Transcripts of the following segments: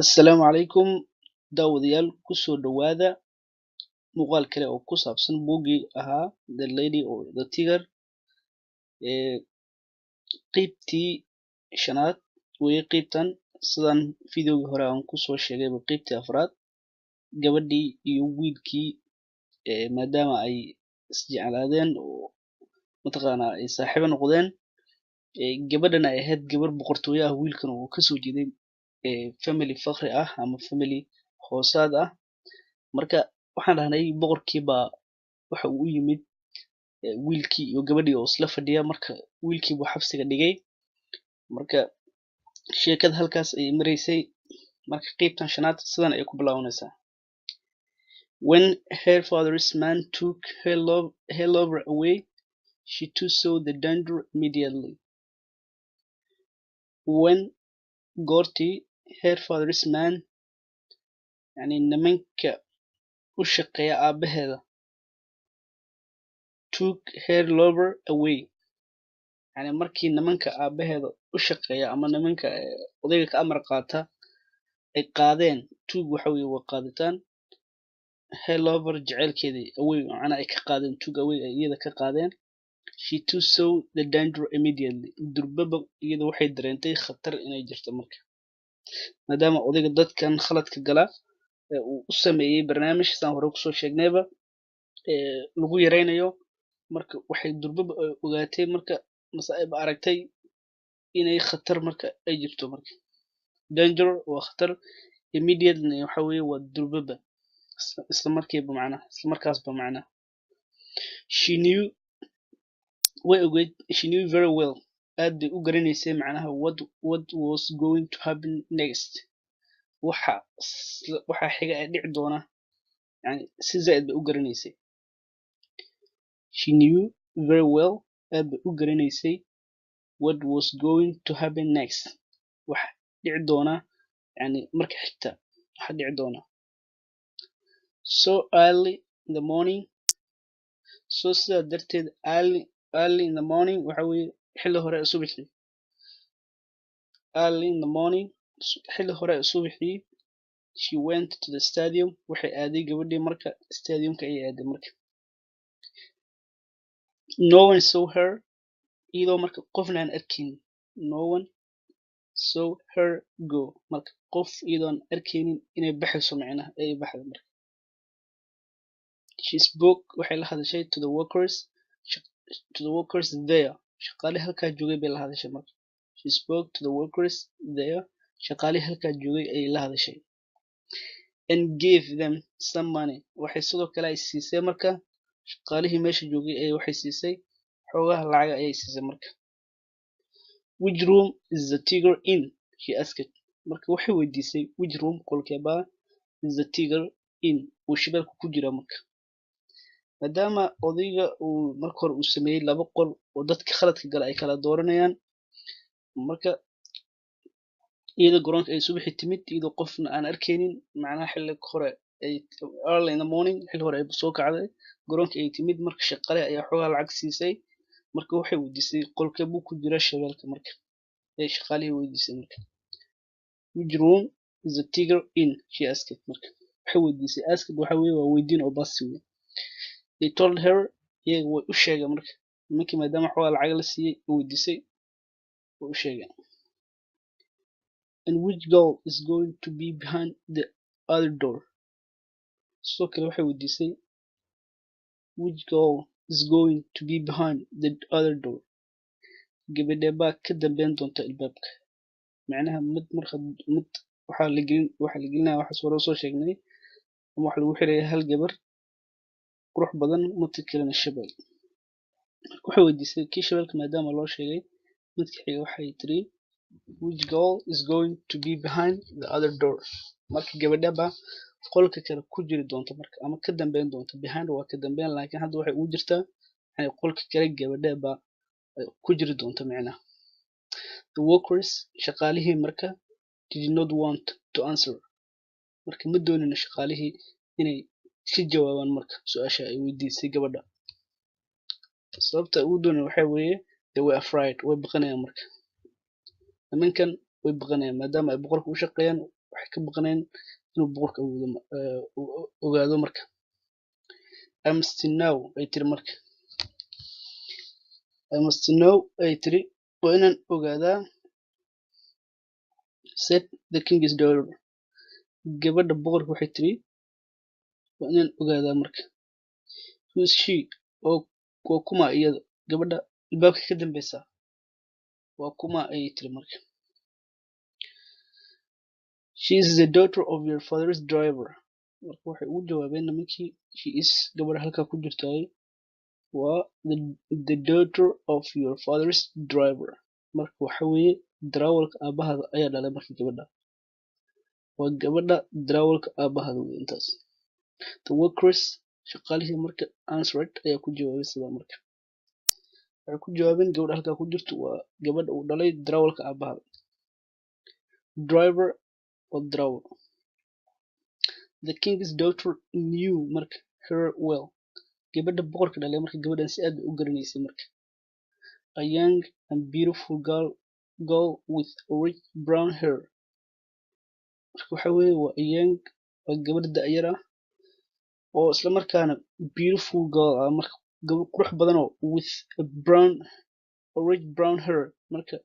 Assalaamu calaykum daawadayaal ku soo dhowaada muuqaal kale oo ku saabsan buuggii ahaa The Lady or the Tiger ee qeybtii shanaad weye qeybtan sidaan videogii hore aan kusoo sheegayba qeybtii afraad gabadhii iyo wiilkii maadaama ay isjeclaadeen oo mataqaanaa ay saaxiibo noqdeen gabadhan ay ahayd gabar boqortooyo ah wiilkan oo kasoo jeeday family faqri ah ama family hoosaad ah marka waxaan dhahnay boqorkii baa waxa uu u yimid wiilkii iyo gabadhii oo isla fadhiya marka wiilkii buu xabsiga dhigay marka sheekada halkaas ayay maraysay marka qeybtan shanaad sidan ay ku bilaabanaysaa when her father's man took her lover away she too saw the danger immediately when goortii her father's man yani nimanka u shaqeeya aabaheeda took her lover away yani markii nimanka aabaheeda u shaqeeya ama nimanka odayga ka amar qaata ay qaadeen took waxa weye waa qaaditaan her lover jecelkeedii away macnaa ay ka qaadeen took away ay iyada ka qaadeen she too saw the danger immediately durbaba iyada waxay dareentay khatar inay jirto marka maadaama odayga dadkan khaladka gala uu u sameeyey barnaamij sidaan hore kusoo sheegnayba lagu yaraynayo marka waxay durbaba ogaatay marka masaaib aragtay inay khatar marka ay jirto marka danger waa khatar immediately waxa weye waa durbaba isla markiiba macnaha isla markaasba macnaha she knew way ogeyd she knew very well aad bay u garanaysay macnaha what was going to happen next waxa xiga ee dhici doona yani si zaaid bay u garanaysay she knew very well aad bay u garanaysay what was going to happen next waxa dhici doona yani marka xigta waxa dhici doona so early in the morning so sidaa darteed early in the morning waxa weye xilli hore subaxii early in the morning xilli hore subaxii she went to the stadium waxay aaday gabadhii marka stadiumka ayay aaday marka no one saw her iyadoo marka qofna aan arkaynin no one saw her go marka qof iyadoon arkaynin inay baxayso macnaha ay baxda marka she spoke waxay la hadashay to the workers there shaqaale halkaa joogay bay la hadashay marka she spoke to the workers there shaqaale halkaa joogay ayay la hadashay and gave them some money waxay sidoo kale ay siisay marka shaqaalihii meesha joogay ay waxay siisay xoogaha lacaga ayay siisay marka which room is the tiger in she asked marka waxay weydiisay which room qolkeebaa is the tiger in uu shabeelku ku jira marka maadaama odayga uu marka hore uu sameeyey laba qol oo dadka khaladka gala ay kala dooranayaan marka iyada garoonka ay subaxi timid iyadoo qofna aan arkaynin macnaha xilli hore ay early in the morning xilli hore ay soo kacday garoonka ay timid marka shaqale ayaa xoogaa lacag siisay marka waxay weydiisay qolkee buu ku jira shabeelka marka ay shaqaalihii weydiisay marka which room is the tiger in she asked marka waxay weydiisay asked waxa weye waa weydiin oo basi wey they told her iyaga way u sheegay marka nimankii maadaama xoogaa lacag la siiyey weydiisay way u sheegeen and which girl is going to be behind the other door sidoo kale waxay weydiisay which girl is going to be behind the other door gabadhee baa ka dambeyn doonta albaabka macnaha mid marka mid waxaa la gelinaya waxaas hore soo sheegnay ama waxa lagu xiraya hal gabar qurux badan midka kalena shabeel waxay weydiisay kii shabeelka maadaama loo sheegay midka xiga waxay tiri which girl is going to be behind the other door marka gabadhaba qolka kale ku jiri doonta marka ama ka dambeyn doonta behind waa ka dambeyn laakiin hadda waxay ugu jirtaa yani qolka kale gabadhaba ku jiri doonta macnaha the workers shaqaalihii marka did not want to answer marka ma doonina shaqaalihii inay ka jawaabaan marka su-aasha ay weydiisay gabadha sababta ugu doonin waxaa weeye they were afraid way baqanayaan marka nimankan way baqanayaan maadaama ay boqorka u shaqeeyaan waxay ka baqaneen inuu boqorka ogaado marka. I must know ay tiri marka. I must know ay tiri waa inaan ogaadaa said the king's daughter. Gabadha boqorka waxay tiri waa inaan ogaadaa marka. Who is she? oo kuma iyada gabadha albaabka ka dambeysa waa kuma ayay tiri marka. She is the daughter of your father's driver. Marka waxay ugu jawaabeen nimankii she is gabadha halkaa ku jirtay waa the daughter of your father's driver. Marka waxa weeye darawalka aabahada ayaa dhalay marka gabadha. Waa gabadha darawalka aabahada weeye intaas. The workers shaqaalihii marka answered ayaa ku jawaabay sidaa marka. Waxay ku jawaabeen gabadha halkaa ku jirto waa gabadha uu dhalay darawalka aabahada. Driver or darawal. The king's daughter knew marka her well. Gabadha boqorka dhalay marka gabadhan si aad u garanaysay marka. A young and beautiful girl with rich brown hair. Marka waxa weeye waa young waa gabadh da'yar ah oo isla markaana beautiful girl ah marka gabadh qurux badan oo with a rich brown hair marka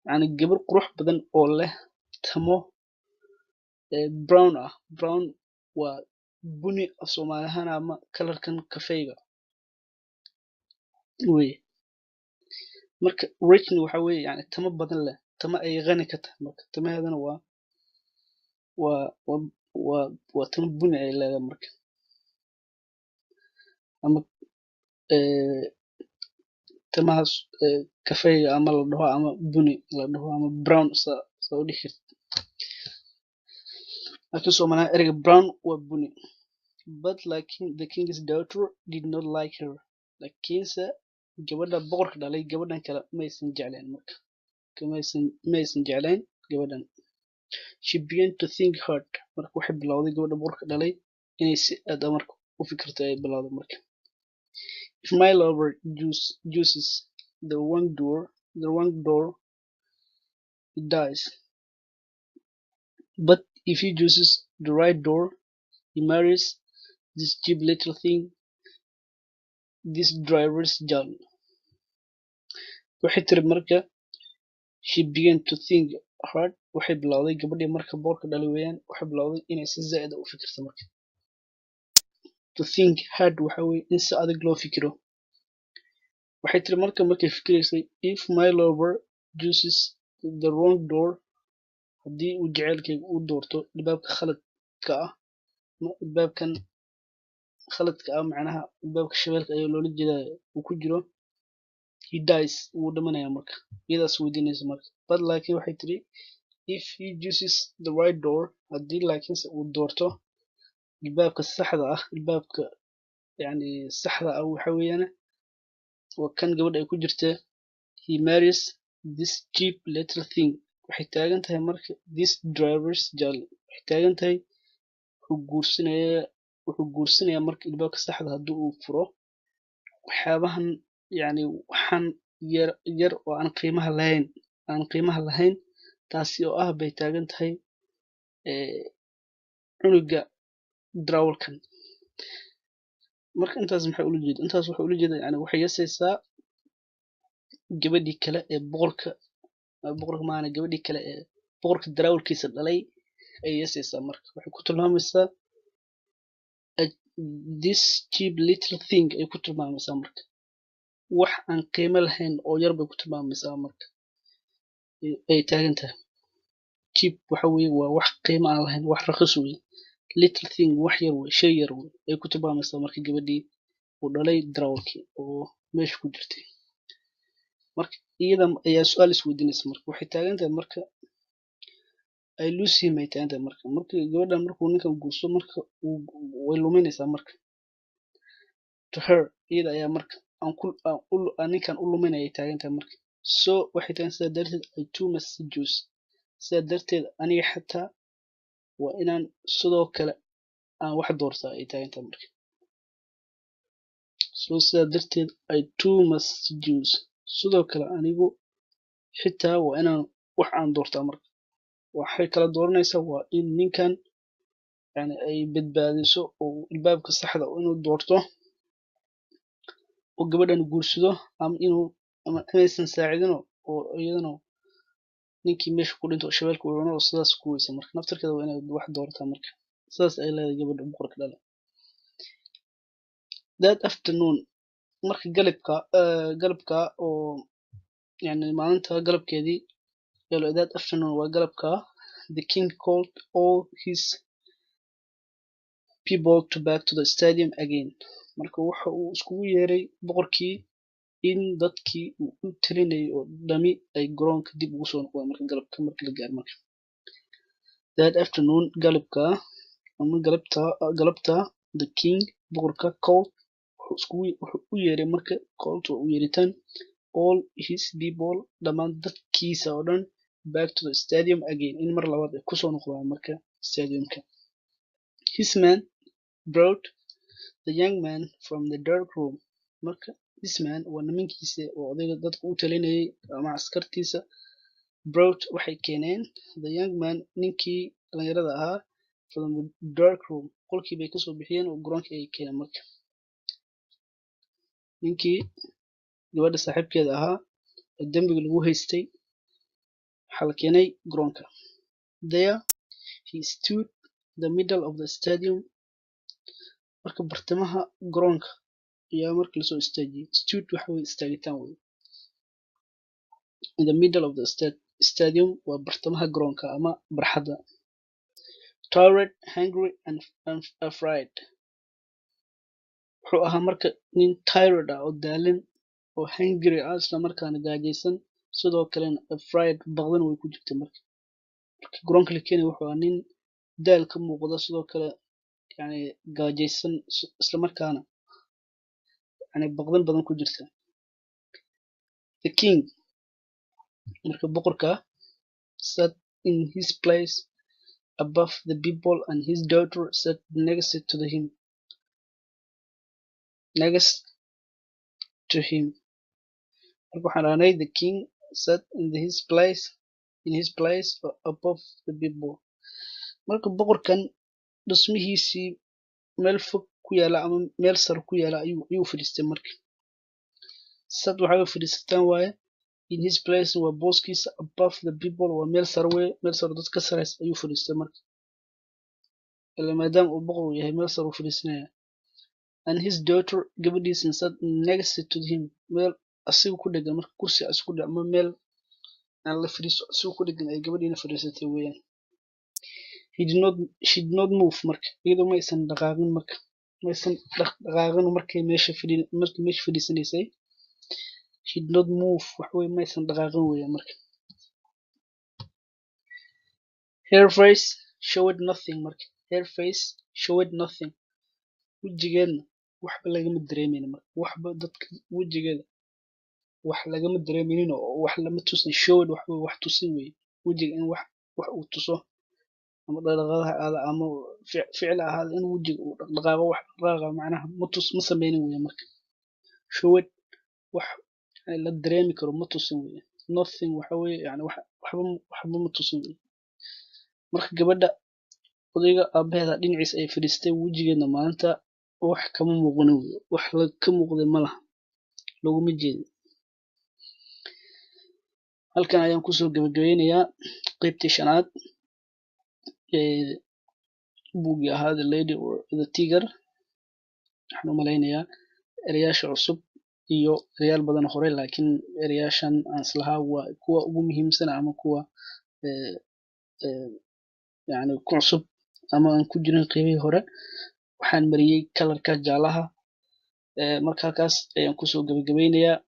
yani gabadh qurux badan oo leh tamo brown ah. Brown waa buni af Soomaali ahaan ama kalarkan kafeyga weye. Marka richna waxa weeye yani tamo badan leh, tamo ay qani ka tahay marka tamaheedana waa tamo buni ay leedahay marka ama tamahaas kafeyga ama la dhaho ama buni la dhaho ama brown saa u dhihi kartid. Laakiin Soomaaliya ereyga brown waa buni. But laakiin the king's daughter did not like her. Laakiinse gabadha boqorka dhalay gabadhan kale maysan jeclayn marka. Maysan jeclayn gabadhan. She began to think hard. Marka waxay bilowday gabadha boqorka dhalay inay si aad ah marka u fikirto ay bilowday marka. If my lover chooses the wrong door, he dies. But if he chooses the right door, he marries this cheap little thing, this driver's girl. Waxay tiri marka she began to think hard. Waxay bilowday gabadhii marka boqorka dhalay weeyaan waxay bilowday inay si zaid ah u fikirto marka. To think hard waxa weeye in si adag loo fikiro. Waxay tiri markay fikiraysay if my lover chooses the wrong door, haddii uu jaceylkayga uu doorto albaabka khaladka ah albaabkan khaladka ah macnaha albaabka shabeelka ayaa loola jeedaa uu ku jiro he dies wuu dhimanaya marka iyadaas weydiinaysa marka. But laakiin waxay tiri if he chooses the right door, haddii laakiinse uu doorto albaabka saxda ah albaabka yani saxda ah waxa weeyaan waa kan gabadha ay ku jirta he marries this cheap little thing. Waxay taagan tahay marka this driver's girl waxay taagan tahay wuxuu guursanayaa marka albaabka saxda haddii uu furo waxyaabahan yani waxaan yar oo aan qiimaha lahayn taasi oo ah bay taagan tahay cunuga darawalkan. Marka intaas maxay ula jeeda intaas waxay ula jeeda yani waxay yasaysaa gabadhii kale ee boqorka maana gabadhii kale ee boqorka darawalkiisa dhalay ay yasaysaa marka waxay ku tilmaamaysaa this cheap little thing ay ku tilmaamaysaa marka wax aan qiimo lahayn oo yar bay ku tilmaamaysaa marka ay taagan tahay. Cheap waxa weeye waa wax qiimo aan lahayn wax raqiis weeye. Little thing wax yar weeye shay yar weeye ay ku tilmaamaysaa marka gabadhii uu dhalay darawalkii oo meesha ku jirtay. Marka iyada ayaa su'aal isweydiinaysa marka waxay taagan tahay marka I lose him ay taagan tahay marka gabadhan markuu ninkan guurso marka way luminaysaa marka to her iyada ayaa marka aan ninkan u luminaya ay taagan tahay marka. So waxay taagan sidaa darteed I too must choose. Sidaa darteed aniga xataa waa inaan sidoo kale aan wax doortaa ay taagan tahay marka. So sidaa darteed I too must choose. Sidoo kale anigu xitaa waa inaan wax aan doortaa marka waxay kala dooranaysaa waa in ninkan yani ay badbaadiso oo albaabka saxda inuu doorto oo gabadhan guursado ama inaysan saacidino oo iyadana ninkii meesha ku dhinto shabeelka uu cuno oo sidaas ku weysa marka naftarkeeda waa inay wax doortaa marka sidaas ay leedahay gabadha boqorka dhalay. That afternoon marka galabka oo yani maalinta galabkeedii that afternoon waa galabka the king called all his people to back to the stadium again. Marka waxa uu iskugu yeeray boqorkii in dadkii uu u talinayay oo dhami ay garoonka dib ugu soo noqdaan marka galabka marka la gaaro marka. That afternoon galabka ama galabta the king boqorka called wuxuu u yeeray marka called oo u yeeritaan all his people dhamaan dadkiisa oo dhan back to the stadium again in mar labaad ay kusoo noqdaan marka stadiumka. His man brought the young man from the dark room. Marka his man waa nimankiisa oo odayga dadka u talinayay ama askartiisa brought waxay keeneen the young man ninkii dhalinyarada ahaa from the dark room qolkii bay kasoo bixiyeen oo garoonka ay keeneen marka. Ninkii gabadha saaxiibkeeda ahaa ee dambiga lagu haystay waxaa la keenay garoonka. There he stood the middle of the stadium. Marka bartamaha garoonka ayaa marka lasoo istaajiyay. Stood waxa way istaagitaan wey. In the middle of the stadium waa bartamaha garoonka ama barxadda. Tired, hungry and afraid. Wuxuu ahaa marka nin tired ah oo daalan oo hungry ah isla markaana gaajaysan sidoo kalena afraid baqdin way ku jirta marka garoonka la keenay wuxuu ahaa nin daal ka muuqda sidoo kale yani gaajaysan isla markaana yani baqdin badan ku jirta. The king marka boqorka sat in his place above the people and his daughter sat next to him. Marka waxaan raanay the king sat in his place above the people. Marka boqorkan dhismihiisii meel fog ku yaala ama meel sare ku yaala ayuu fadhiistay marka. Sat waxay fadhiisataan waaye in his place waa booskiisa above the people waa meel sare wey meel sare dad ka sareysa ayuu fadhiistay marka. Ilaa maadaama uu boqor yahay meel sare uu fadhiisanaya. And his daughter gabadhiisana sat next to him meel asiga ku dhegan marka kursi isku dhac ama meel aan la fadhiisto asiga ku dhegan ay gabadhiina fadhiisatay weeyaan. She did not move marka iyadoo ma aysan dhaqaaqin marka ma aysan dhaqaaqin markay meesha fadhiisanaysay. She did not move wax way ma aysan dhaqaaqin weeyaan marka. Her face showed nothing marka her face showed nothing wajigeedna waxba lagama dareemaynin marka waxba dadka wajigeeda wax lagama dareemaynin oo wax lama tusin showed wax tusin weeye wajiga in wax uu tuso ama dhaqaaqaha aada ama ficil ahaada in wajiga uu dhaqaaqo wax dhaqaaqa macnaha ma sameynin weeye marka showed wax la dareemi karo ma tusin weeye nothing waxa weeye yani waxba ma tusin weeye marka gabadha odayga aabaheeda dhinaciisa ay fadhiistay wajigeedna maalinta wax kama muuqan weeye wax ka muuqday ma laha laguma jeedin. Halkan ayaan kusoo gabagabeynayaa qaybtii shanaad ee buuggii ahaa The Lady or the Tiger. Waxaan u malaynayaa erayaasha cusub iyo erayaal badan hore laakiin erayaashan aan islahaa waa kuwa ugu muhiimsan ama kuwa yani ku cusub ama aan ku jirin qaybihii hore. Waxaan mariyay kalarka jaalaha marka halkaas ayaan kusoo gabagabeynayaa.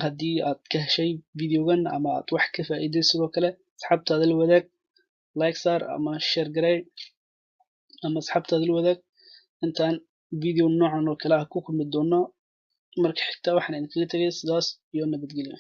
Haddii aad ka heshay videogan ama aad wax ka faa'iiday sidoo kale asxaabtaada la wadaag like saar ama share garee ama asxaabtaada la wadaag intaan video noocan oo kale ah ku kulmi doono marka xigta waxaan idinkaga tagay sidaas iyo nabadgelyo.